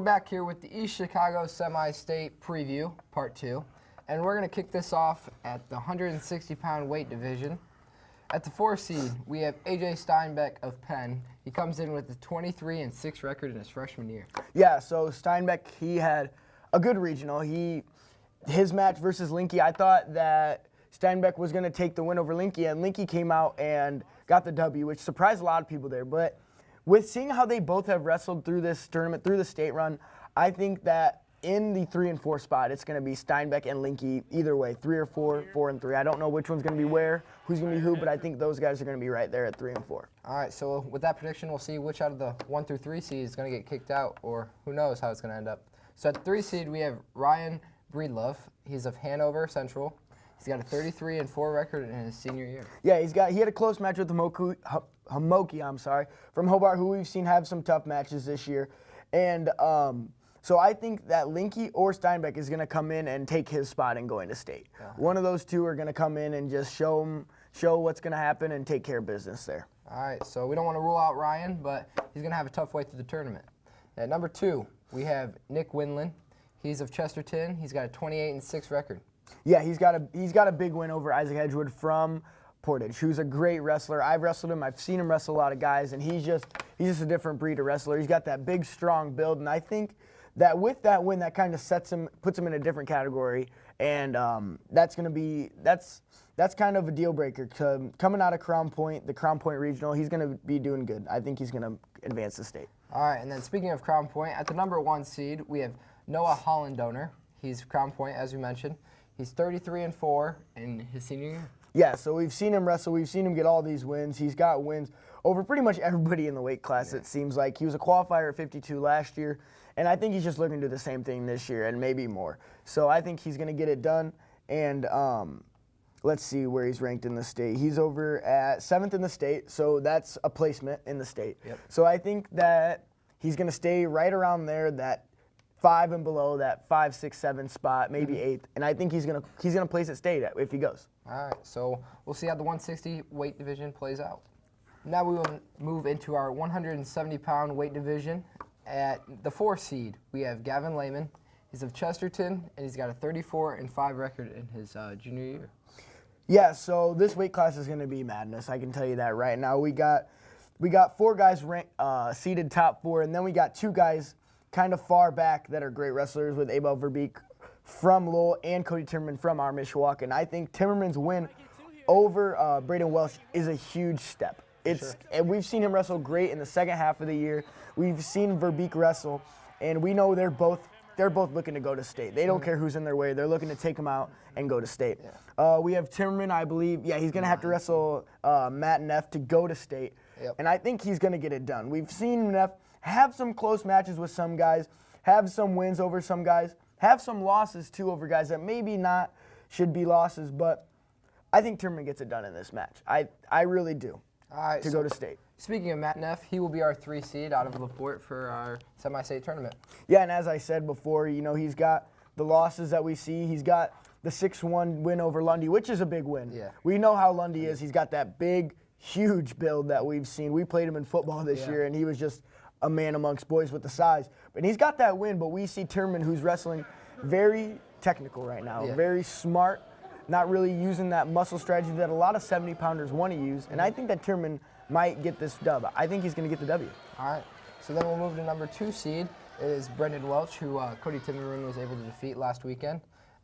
back here with the East Chicago Semi-State Preview, Part 2. And we're going to kick this off at the 160-pound weight division. At the 4 seed, we have A.J. Steinbeck of Penn. He comes in with a 23-6 record in his freshman year. Yeah, so Steinbeck, he had a good regional. His match versus Linke, I thought that Steinbeck was going to take the win over Linke, and Linke came out and got the W, which surprised a lot of people there. But with seeing how they both have wrestled through this tournament, through the state run, I think that in the 3 and 4 spot, it's going to be Steinbeck and Linke either way, 3 or 4, 4 and 3. I don't know which one's going to be where, who's going to be who, but I think those guys are going to be right there at 3 and 4. All right, so with that prediction, we'll see which out of the 1 through 3 seeds is going to get kicked out, or who knows how it's going to end up. So at the 3 seed, we have Ryan Breedlove. He's of Hanover Central. He's got a 33-4 record in his senior year. Yeah, he had a close match with Hamoki, from Hobart, who we've seen have some tough matches this year. And so I think that Linke or Steinbeck is going to come in and take his spot in going to state. Yeah. One of those two are going to come in and just show what's going to happen and take care of business there. All right, so we don't want to rule out Ryan, but he's going to have a tough way through the tournament. At number 2, we have Nick Winland. He's of Chesterton. He's got a 28-6 record. Yeah, he's got a big win over Isaac Edgewood from Portage, who's a great wrestler. I've wrestled him. I've seen him wrestle a lot of guys, and he's just a different breed of wrestler. He's got that big, strong build, and I think that with that win, that kind of puts him in a different category, and that's kind of a deal breaker. Coming out of Crown Point, the Crown Point Regional, he's going to be doing good. I think he's going to advance the state. All right, and then speaking of Crown Point, at the number 1 seed, we have Noah Hollandoner. He's Crown Point, as we mentioned. He's 33-4 in his senior year. Yeah, so we've seen him wrestle. We've seen him get all these wins. He's got wins over pretty much everybody in the weight class, it seems like. He was a qualifier at 52 last year, and I think he's just looking to do the same thing this year and maybe more. So I think he's going to get it done, and let's see where he's ranked in the state. He's over at 7th in the state, so that's a placement in the state. Yep. So I think that he's going to stay right around there, that 5 and below, that 5, 6, 7 spot, maybe 8th, and I think he's gonna place at state if he goes. All right, so we'll see how the 160 weight division plays out. Now we will move into our 170-pound weight division. At the 4 seed, we have Gavin Lehman. He's of Chesterton, and he's got a 34-5 record in his junior year. Yeah, so this weight class is gonna be madness. I can tell you that right now. We got 4 guys seated top 4, and then we got 2 guys kind of far back that are great wrestlers with Abel Verbeek from Lowell and Cody Timmerman from our Mishawaka. And I think Timmerman's win over Braden Welsh is a huge step. And we've seen him wrestle great in the second half of the year. We've seen Verbeek wrestle, and we know they're both looking to go to state. They don't care who's in their way. They're looking to take them out and go to state. Yeah. We have Timmerman, I believe. Yeah, he's going to have to wrestle Matt Neff to go to state. Yep. And I think he's going to get it done. We've seen Neff have some close matches with some guys, have some wins over some guys, have some losses too over guys that maybe not should be losses, but I think Timmerman gets it done in this match. I really do. All right, to go to state. Speaking of Matt Neff, he will be our 3 seed out of LaPorte for our semi-state tournament. Yeah, and as I said before, he's got the losses that we see. He's got the 6-1 win over Lundy, which is a big win. Yeah. We know how Lundy is. He's got that big, huge build that we've seen. We played him in football this year, and he was just a man amongst boys with the size. But he's got that win, but we see Timmerman, who's wrestling very technical right now, very smart, not really using that muscle strategy that a lot of 70-pounders want to use. And I think that Timmerman might get this dub. I think he's going to get the W. All right. So then we'll move to number 2 seed. It is Brendan Welch, who Cody Timmerman was able to defeat last weekend.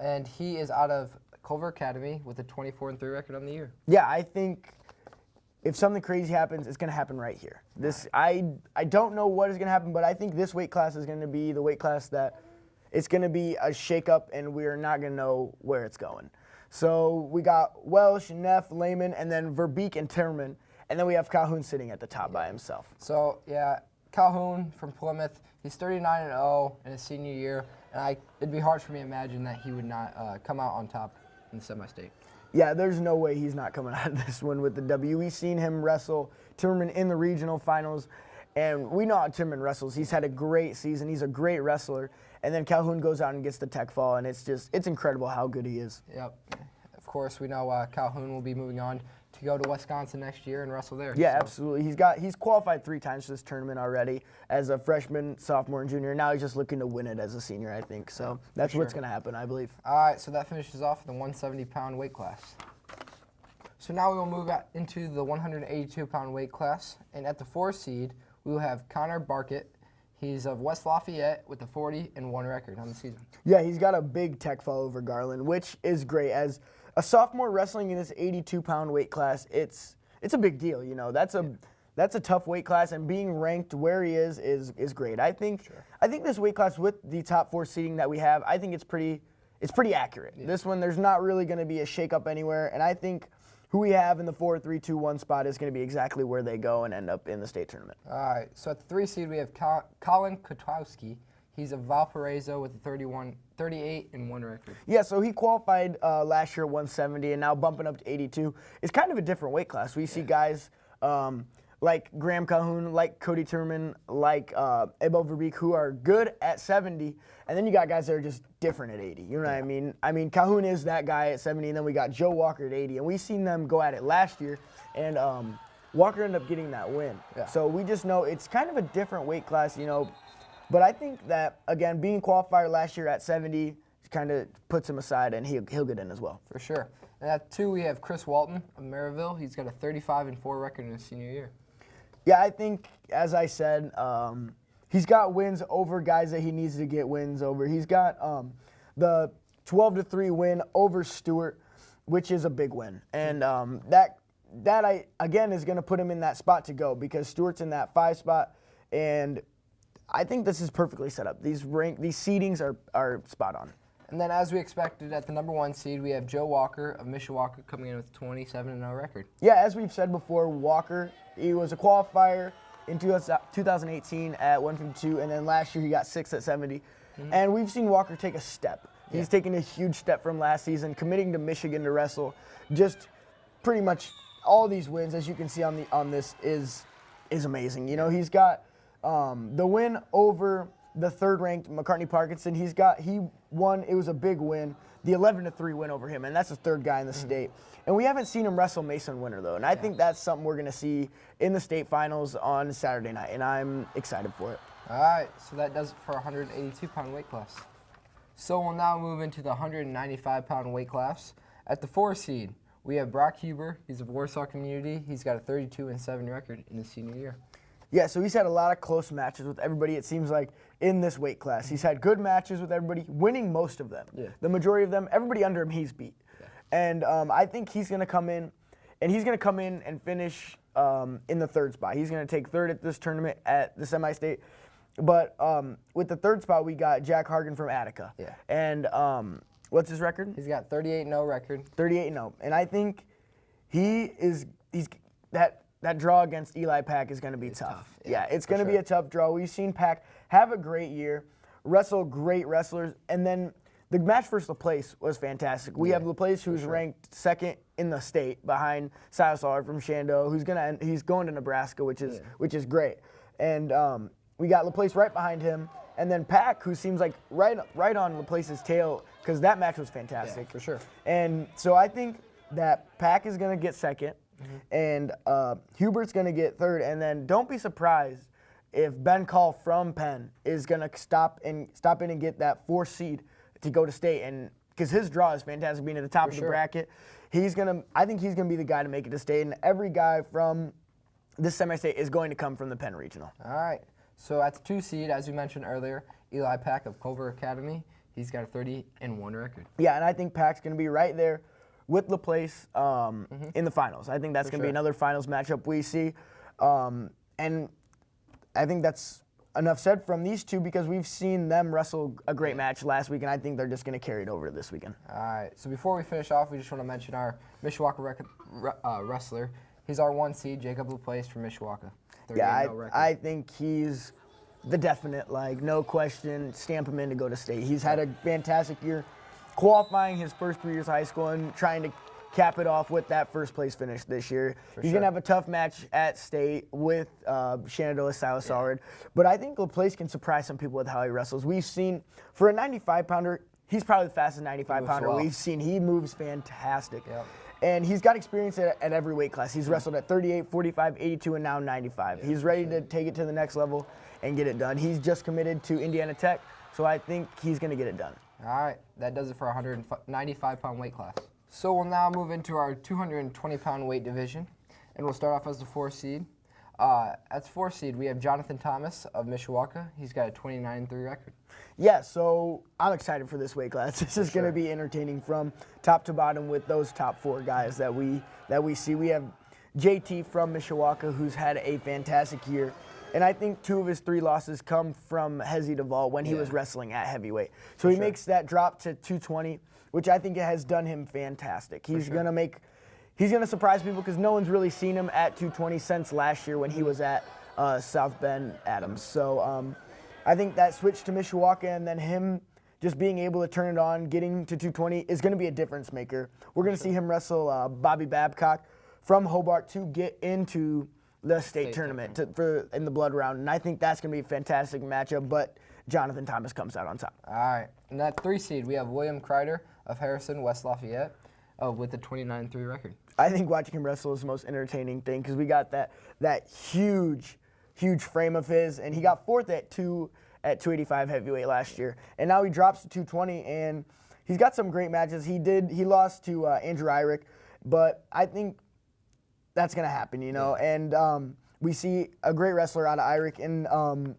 And he is out of Culver Academy with a 24-3 record on the year. Yeah, I think if something crazy happens, it's going to happen right here. I don't know what is going to happen, but I think this weight class is going to be the weight class that it's going to be a shakeup, and we're not going to know where it's going. So we got Welsh, Neff, Lehman, and then Verbeek and Timmerman, and then we have Calhoun sitting at the top by himself. So, yeah, Calhoun from Plymouth, he's 39-0 in his senior year, and it'd be hard for me to imagine that he would not come out on top in the semi-state. Yeah, there's no way he's not coming out of this one with the W. We've seen him wrestle Timmerman in the regional finals, and we know how Timmerman wrestles. He's had a great season. He's a great wrestler. And then Calhoun goes out and gets the tech fall, and it's incredible how good he is. Yep. Of course, we know Calhoun will be moving on to go to Wisconsin next year and wrestle there. Yeah, So, absolutely. He's qualified 3 times for this tournament already as a freshman, sophomore, and junior. Now he's just looking to win it as a senior, I think. So that's what's going to happen, I believe. All right, so that finishes off the 170-pound weight class. So now we will move into the 182-pound weight class, and at the 4 seed, we will have Connor Barkett. He's of West Lafayette with a 40-1 record on the season. Yeah, he's got a big tech fall over Garland, which is great. As a sophomore wrestling in this 82-pound weight class, it's a big deal. You know, that's a tough weight class, and being ranked where he is great. I think this weight class with the top 4 seeding that we have, I think it's pretty accurate. Yeah. This one, there's not really going to be a shakeup anywhere, and I think who we have in the 4-3-2-1 spot is going to be exactly where they go and end up in the state tournament. All right, so at the 3 seed, we have Colin Kotowski. He's of Valparaiso with a 38-1 record. Yeah, so he qualified last year at 170 and now bumping up to 82. It's kind of a different weight class. We see guys like Graham Calhoun, like Cody Turman, like Abel Verbeek, who are good at 70, and then you got guys that are just different at 80. You know what I mean? I mean, Calhoun is that guy at 70, and then we got Joe Walker at 80, and we seen them go at it last year, and Walker ended up getting that win. Yeah. So we just know it's kind of a different weight class, you know, but I think that, again, being qualifier last year at 70 kind of puts him aside, and he'll get in as well. For sure. And at 2, we have Chris Walton of Maryville. He's got a 35-4 record in his senior year. Yeah, I think, as I said, he's got wins over guys that he needs to get wins over. He's got the 12-3 win over Stewart, which is a big win. And that again is going to put him in that spot to go because Stewart's in that 5 spot, and I think this is perfectly set up. These seedings are spot on. And then, as we expected, at the number 1 seed, we have Joe Walker of Mishawaka coming in with a 27-0 record. Yeah, as we've said before, Walker, he was a qualifier in 2018 at 152, and then last year he got 6 at 70. Mm-hmm. And we've seen Walker take a step. He's taken a huge step from last season, committing to Michigan to wrestle. Just pretty much all these wins, as you can see on this, is amazing. You know, he's got the win over the 3rd-ranked McCartney Parkinson. He won. It was a big win. The 11-3 win over him, and that's the 3rd guy in the state. And we haven't seen him wrestle Mason Winter though, and I think that's something we're gonna see in the state finals on Saturday night, and I'm excited for it. All right, so that does it for 182-pound weight class. So we'll now move into the 195-pound weight class. At the 4 seed, we have Brock Huber. He's of Warsaw Community. He's got a 32-7 record in his senior year. Yeah, so he's had a lot of close matches with everybody, it seems like, in this weight class. He's had good matches with everybody, winning most of them. Yeah. The majority of them, everybody under him, he's beat. Yeah. And I think he's going to come in, and finish in the 3rd spot. He's going to take 3rd at this tournament at the semi-state. But with the 3rd spot, we got Jack Hargan from Attica. Yeah. And what's his record? He's got 38-0 record. 38-0. And I think he's that draw against Eli Pack is going to be tough. Yeah, it's going to be a tough draw. We've seen Pack have a great year, wrestle great wrestlers, and then the match versus LaPlace was fantastic. We have LaPlace, who's ranked 2nd in the state behind Silas Allard from Shenandoah, he's going to Nebraska, which is great. And we got LaPlace right behind him, and then Pack, who seems like right on LaPlace's tail, because that match was fantastic. Yeah, for sure. And so I think that Pack is going to get 2nd. And Hubert's going to get 3rd, and then don't be surprised if Ben Call from Penn is going to stop in and get that 4th seed to go to state, and because his draw is fantastic, being at the top of the bracket. I think he's going to be the guy to make it to state, and every guy from this semi-state is going to come from the Penn Regional. All right. So at the 2 seed, as you mentioned earlier, Eli Pack of Culver Academy, he's got a 30-1 record. Yeah, and I think Pack's going to be right there with LaPlace in the finals. I think that's going to be another finals matchup we see. And I think that's enough said from these two because we've seen them wrestle a great match last week, and I think they're just going to carry it over to this weekend. All right. So before we finish off, we just want to mention our Mishawaka wrestler. He's our 1 seed, Jacob LaPlace from Mishawaka. Yeah, I think he's the definite, no question, stamp him in to go to state. He's had a fantastic year, qualifying his first 3 years of high school and trying to cap it off with that 1st place finish this year. He's going to have a tough match at state with Shenandoah Silas Allard. But I think LaPlace can surprise some people with how he wrestles. We've seen, for a 95-pounder, he's probably the fastest 95-pounder we've seen. He moves fantastic. Yep. And he's got experience at every weight class. He's wrestled at 38, 45, 82, and now 95. He's ready to take it to the next level and get it done. He's just committed to Indiana Tech, so I think he's going to get it done. All right, that does it for 195-pound weight class. So we'll now move into our 220-pound weight division, and we'll start off as the 4 seed. At the 4 seed, we have Jonathan Thomas of Mishawaka. He's got a 29-3 record. Yeah, so I'm excited for this weight class. This is going to be entertaining from top to bottom with those top 4 guys that we see. We have JT from Mishawaka, who's had a fantastic year. And I think 2 of his 3 losses come from Hezi Duvall when he was wrestling at heavyweight. So he makes that drop to 220, which I think has done him fantastic. He's going to surprise people because no one's really seen him at 220 since last year when he was at South Bend Adams. So I think that switch to Mishawaka and then him just being able to turn it on, getting to 220 is going to be a difference maker. We're going to see him wrestle Bobby Babcock from Hobart to get into the state tournament in the blood round, and I think that's going to be a fantastic matchup, but Jonathan Thomas comes out on top. All right. In that 3 seed, we have William Kreider of Harrison, West Lafayette, with a 29-3 record. I think watching him wrestle is the most entertaining thing because we got that huge frame of his, and he got 4th at 285 heavyweight last year, and now he drops to 220, and he's got some great matches. He lost to Andrew Irick, but I think that's going to happen, you know, and we see a great wrestler out of Irick,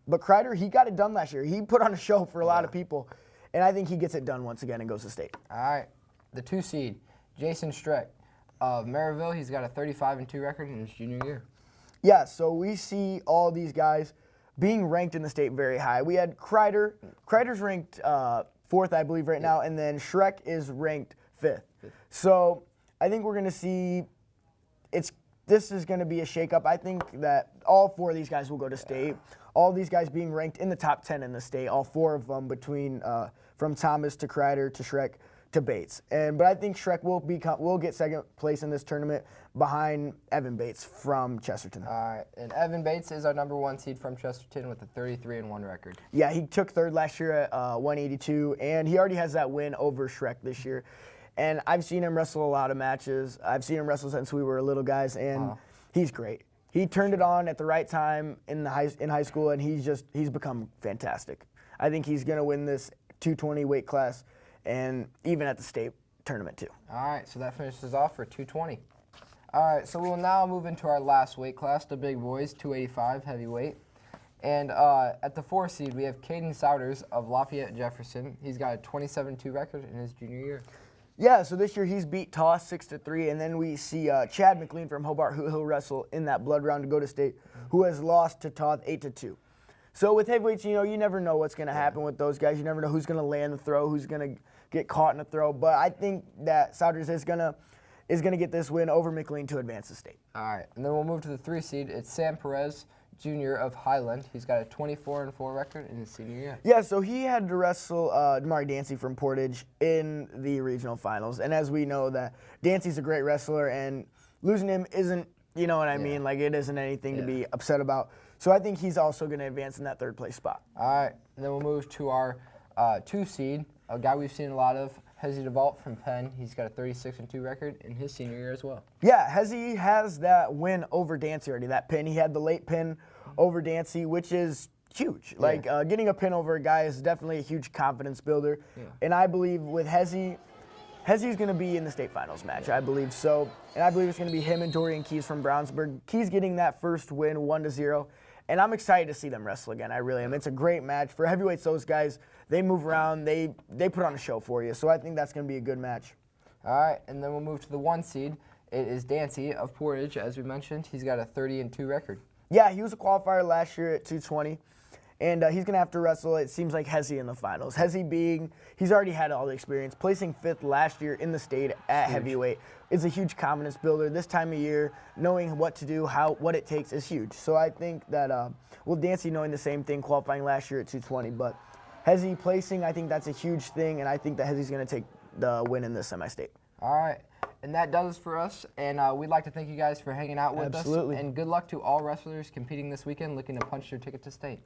but Kreider, he got it done last year. He put on a show for a lot of people, and I think he gets it done once again and goes to state. All right. The 2 seed, Jason Streck of Maryville. He's got a 35-2 record in his junior year. Yeah, so we see all these guys being ranked in the state very high. We had Kreider. Kreider's ranked 4th, I believe, right now, and then Schreck is ranked 5th. So I think we're going to see this is going to be a shakeup. I think that all 4 of these guys will go to state. All these guys being ranked in the top 10 in the state, all 4 of them between from Thomas to Kreider to Schreck to Bates. But I think Schreck will get 2nd place in this tournament behind Evan Bates from Chesterton. All right, and Evan Bates is our number 1 seed from Chesterton with a 33-1 record. Yeah, he took 3rd last year at 182, and he already has that win over Schreck this year. And I've seen him wrestle a lot of matches. I've seen him wrestle since we were little guys, and he's great. He turned it on at the right time in high school, and he's become fantastic. I think he's going to win this 220 weight class, and even at the state tournament too. All right, so that finishes off for 220. All right, so we'll now move into our last weight class, the big boys, 285 heavyweight. And at the 4 seed, we have Caden Souders of Lafayette Jefferson. He's got a 27-2 record in his junior year. Yeah, so this year he's beat Toss 6-3, and then we see Chad McLean from Hobart, who he'll wrestle in that blood round to go to state, who has lost to Toth 8-2. So with heavyweights, you never know what's going to happen with those guys. You never know who's going to land the throw, who's going to get caught in a throw. But I think that Souders is going to get this win over McLean to advance the state. All right, and then we'll move to the 3 seed. It's Sam Perez Jr. of Highland. He's got a 24-4 record in his senior year. Yeah, so he had to wrestle Damari Dancy from Portage in the regional finals. And as we know, that Dancy's a great wrestler, and losing him isn't, you know what I mean? Like, it isn't anything to be upset about. So I think he's also going to advance in that 3rd place spot. All right, and then we'll move to our 2 seed, a guy we've seen a lot of, Hezi DeVault from Penn. He's got a 36-2 record in his senior year as well. Yeah, Hezi has that win over Dancy already, that pin. He had the late pin over Dancy, which is huge. Like, getting a pin over a guy is definitely a huge confidence builder. Yeah. And I believe with Hezi's going to be in the state finals match. I believe so. And I believe it's going to be him and Dorian Keys from Brownsburg. Keys getting that first win, 1-0. And I'm excited to see them wrestle again. I really am. It's a great match. For heavyweights, those guys, they move around. They put on a show for you. So I think that's going to be a good match. All right, and then we'll move to the 1 seed. It is Dancy of Portage, as we mentioned. He's got a 30-2 record. Yeah, he was a qualifier last year at 220. And he's going to have to wrestle, it seems like, Hezi in the finals. He's already had all the experience. Placing 5th last year in the state at heavyweight is a huge confidence builder. This time of year, knowing what to do, what it takes is huge. So I think that, Dancy knowing the same thing, qualifying last year at 220. But Hezi placing, I think that's a huge thing, and I think that Hezi's going to take the win in this semi-state. All right. And that does it for us, and we'd like to thank you guys for hanging out with us. And good luck to all wrestlers competing this weekend looking to punch their ticket to state.